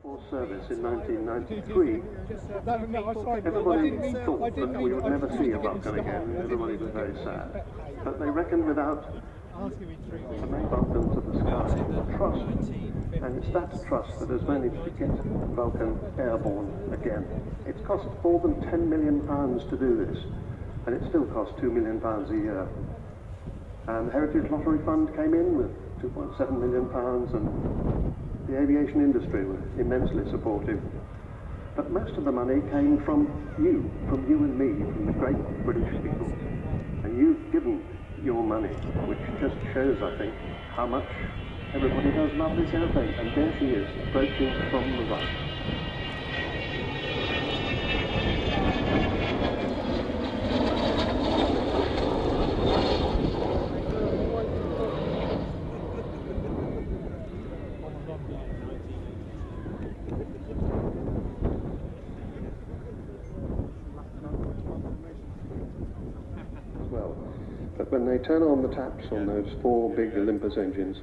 for service in 1993, everybody thought that we would never see a Vulcan again, and everybody was very sad. But they reckoned without the main Vulcan to the sky trust, and it's that trust that has managed to get Vulcan airborne again. It's cost more than £10 million to do this, and it still costs £2 million a year. And the Heritage Lottery Fund came in with £2.7 million, and the aviation industry was immensely supportive. But most of the money came from you and me, from the great British people. And you've given your money, which just shows, I think, how much everybody does love this airplane. And there she is, approaching from the right. But when they turn on the taps on those 4 big Olympus engines,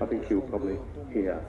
I think you'll probably hear.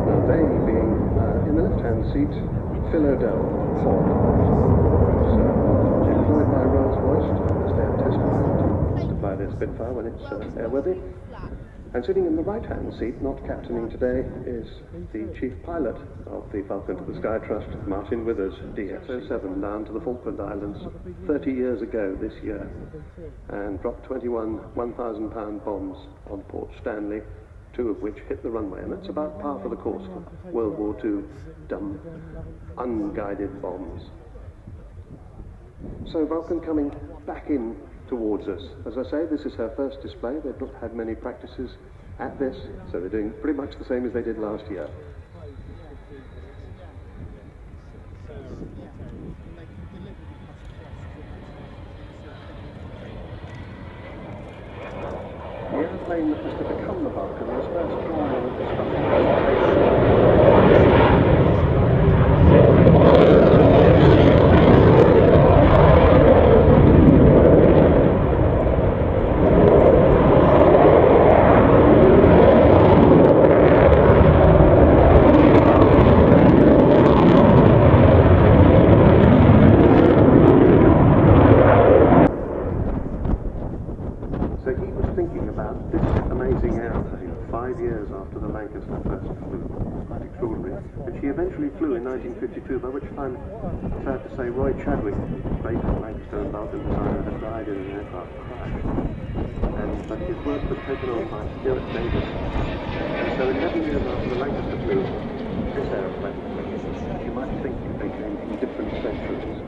Now they being in the left-hand seat, Philodell Ford, who's employed by Rolls-Royce as their test pilot to fly their Spitfire when it's airworthy. And sitting in the right-hand seat, not captaining today, is the chief pilot of the Vulcan to the Sky Trust, Martin Withers, DX-07, down to the Falkland Islands 30 years ago this year, and dropped 21 1,000-pound bombs on Port Stanley, 2 of which hit the runway, and that's about par for the course for World War II dumb, unguided bombs. So Vulcan coming back in towards us. As I say, this is her first display. They've not had many practices at this, so they're doing pretty much the same as they did last year. The airplane that was to become the Vulcan was first drawn on a discussion. In 1952, by which time, sad to say, Roy Chadwick, great Lancaster and Vulcan designer, had died in an aircraft crash. But his work was taken on by Stuart Davis. And so 11 years after the Lancaster flew, this aeroplane, you might think they came from different centuries.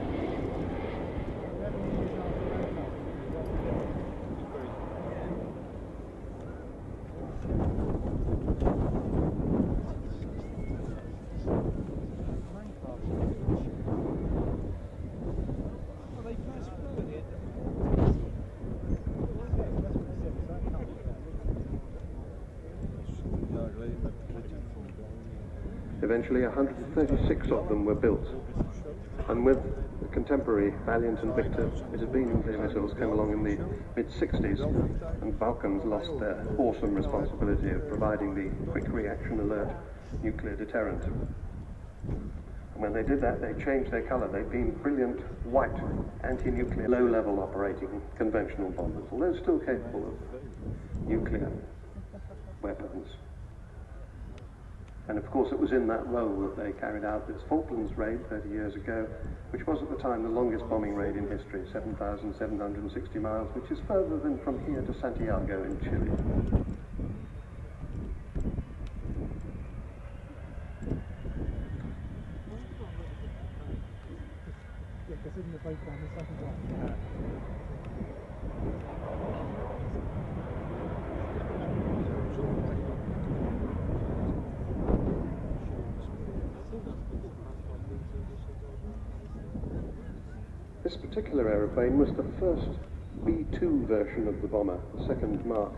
Eventually 136 of them were built, and with the contemporary Valiant and Victor, it had been the missiles came along in the mid-60s, and Vulcans lost their awesome responsibility of providing the quick reaction alert nuclear deterrent. And when they did that, they changed their colour. They've been brilliant white anti-nuclear low-level operating conventional bombers, although still capable of nuclear weapons. And of course it was in that role that they carried out this Falklands raid 30 years ago, which was at the time the longest bombing raid in history, 7,760 miles, which is further than from here to Santiago in Chile. This particular aeroplane was the first B-2 version of the bomber, the second Mark,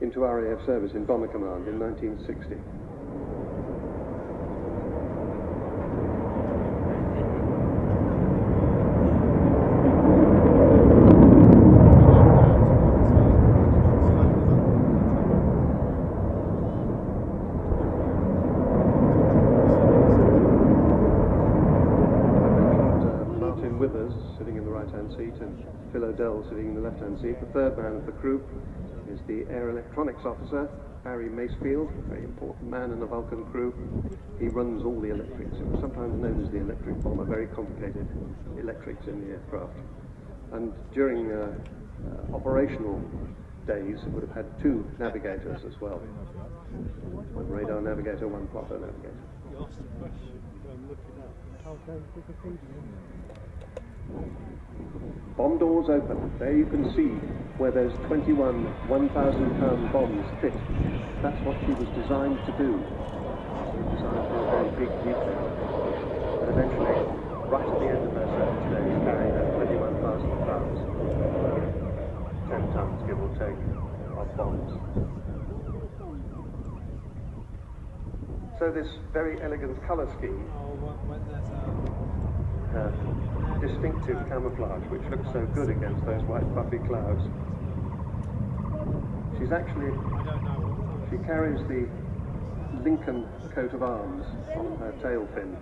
into RAF service in Bomber Command in 1960. the left-hand seat. The third man of the crew is the air electronics officer, Barry Macefield, a very important man in the Vulcan crew. He runs all the electrics. It was sometimes known as the electric bomber, very complicated electrics in the aircraft. And during operational days, it would have had two navigators as well. One radar navigator, one plotter navigator. Bomb doors open. There you can see where those 21 1,000-pound bombs fit. That's what she was designed to do. She was designed for a very big detail. But eventually, right at the end of her service days, carrying her 21,000 pounds, 10 tons, give or take, of bombs. So this very elegant colour scheme, distinctive camouflage, which looks so good against those white puffy clouds. She's actually, she carries the Lincoln coat of arms on her tail fin,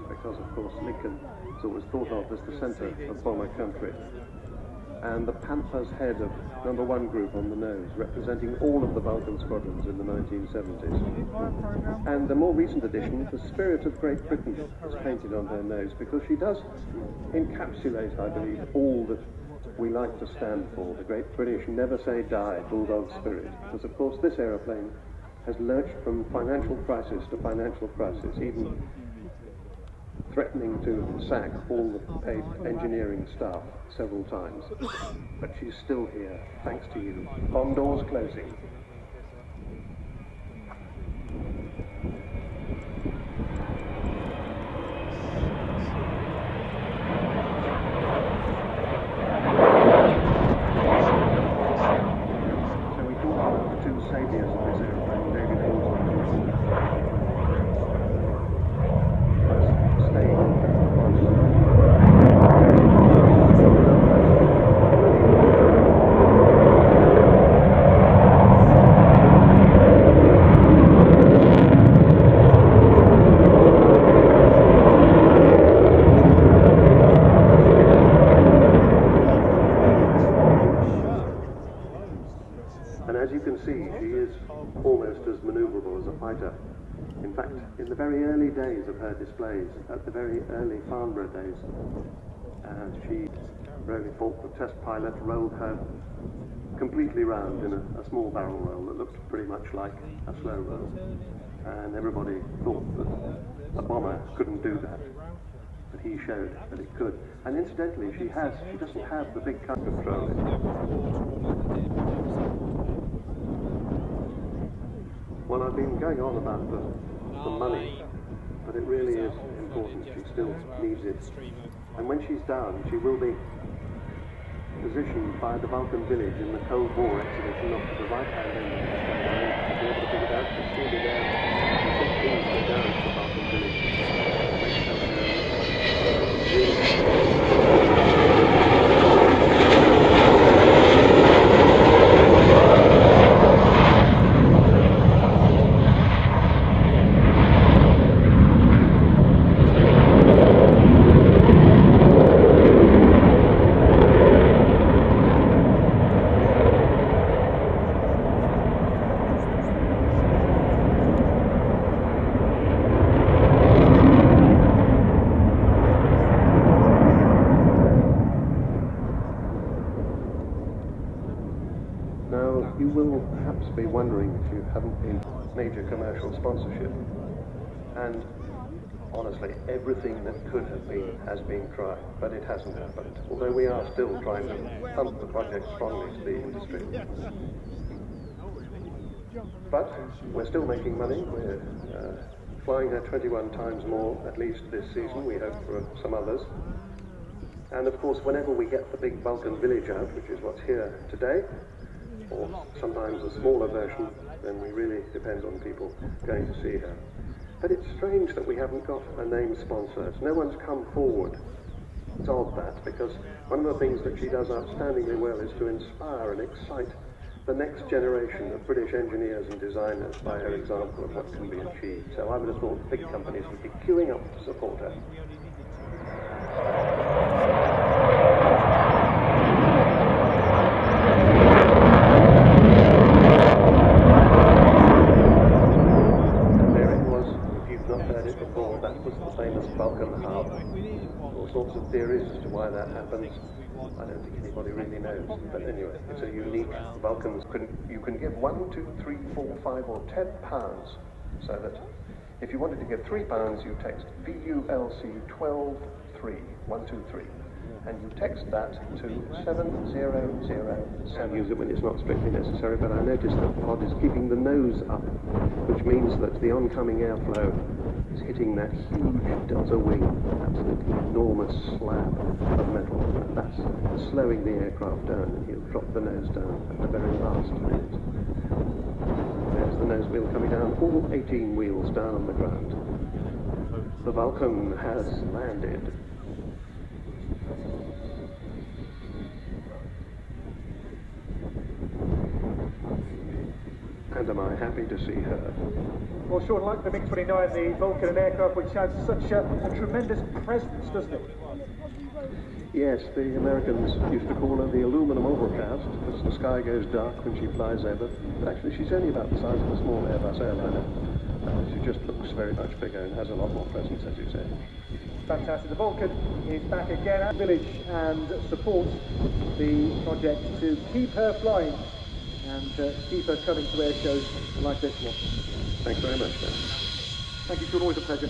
because of course Lincoln is always thought of as the centre of bomber country. And the panther's head of number 1 group on the nose, representing all of the Vulcan squadrons in the 1970s. And the more recent addition, the spirit of Great Britain, is painted on her nose, because she does encapsulate, I believe, all that we like to stand for. The great British never say die, bulldog spirit. Because of course this aeroplane has lurched from financial crisis to financial crisis, even threatening to sack all the paid engineering staff several times. But she's still here, thanks to you. Bomb doors closing. So we talked about the two saviors of this airplane, David Hawes In fact, in the very early days of her displays, at the very early Farnborough days, she, Roly Falk, the test pilot, rolled her completely round in a small barrel roll that looked pretty much like a slow roll. And everybody thought that a bomber couldn't do that. But he showed that it could. And incidentally, she doesn't have the big cut control. Well, I've been going on about the money, but it really is important. She still needs it. And when she's down, she will be positioned by the Vulcan village in the Cold War exhibition off to the right-hand end of the sky. You'll be able to pick it out, to see it there. You can please go down to the Vulcan village. You will perhaps be wondering if you haven't been major commercial sponsorship. And honestly, everything that could have been has been tried, but it hasn't happened. Although we are still trying to pump the project strongly to the industry. But we're still making money. We're flying her 21 times more, at least this season. We hope for some others. And of course, whenever we get the big Vulcan village out, which is what's here today, or sometimes a smaller version, then we really depend on people going to see her. But it's strange that we haven't got a named sponsor. No one's come forward. It's odd that, because one of the things that she does outstandingly well is to inspire and excite the next generation of British engineers and designers by her example of what can be achieved. So I would have thought big companies would be queuing up to support her. It's a unique Vulcan. You can give 1, 2, 3, 4, 5 or 10 pounds, so that if you wanted to give £3, you text VULC 123, 123, and you text that to 7007. Use it when it's not strictly necessary, but I noticed that the pod is keeping the nose up, which means that the oncoming airflow is hitting that huge Delta wing, absolutely enormous slab of metal. That's slowing the aircraft down, and he'll drop the nose down at the very last minute. There's the nose wheel coming down, all 18 wheels down on the ground. The Vulcan has landed. And am I happy to see her? Well, Sean, like the MiG-29, the Vulcan, an aircraft which has such a tremendous presence, doesn't it? Yes, the Americans used to call her the aluminum overcast, because the sky goes dark when she flies over. But actually, she's only about the size of a small Airbus airliner. She just looks very much bigger and has a lot more presence, as you say. Fantastic. The Vulcan is back again at Village and supports the project to keep her flying and keep her coming to air shows like this one. Thanks very much, Ben. Thank you, Sean. Always a pleasure.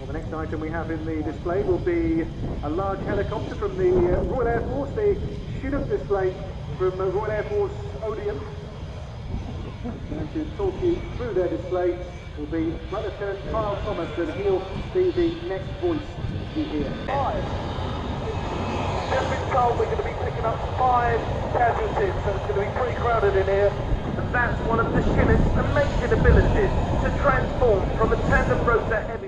The next item we have in the display will be a large helicopter from the Royal Air Force, the Chinook display from Royal Air Force Odeon. And to talk you through their display will be Flight Lieutenant Kyle Thomas, and he'll be the next voice you hear. 5. Just been told we're going to be picking up 5 casualties, so it's going to be pretty crowded in here. And that's one of the Chinook's amazing abilities to transform from a tandem rotor heavy